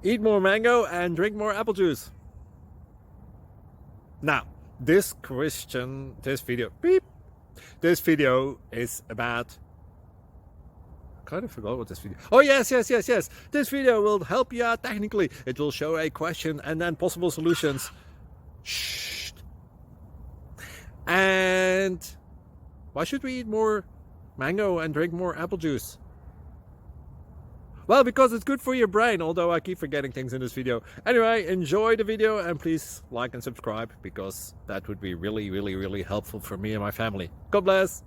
Eat more mango and drink more apple juice. Now, this video is about, I kind of forgot what this video. Oh yes. This video will help you out technically. It will show a question and then possible solutions. Shh. And why should we eat more mango and drink more apple juice? Well, because it's good for your brain, although I keep forgetting things in this video. Anyway, enjoy the video and please like and subscribe, because that would be really helpful for me and my family. God bless!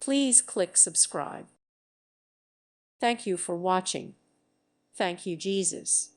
Please click subscribe. Thank you for watching. Thank you, Jesus.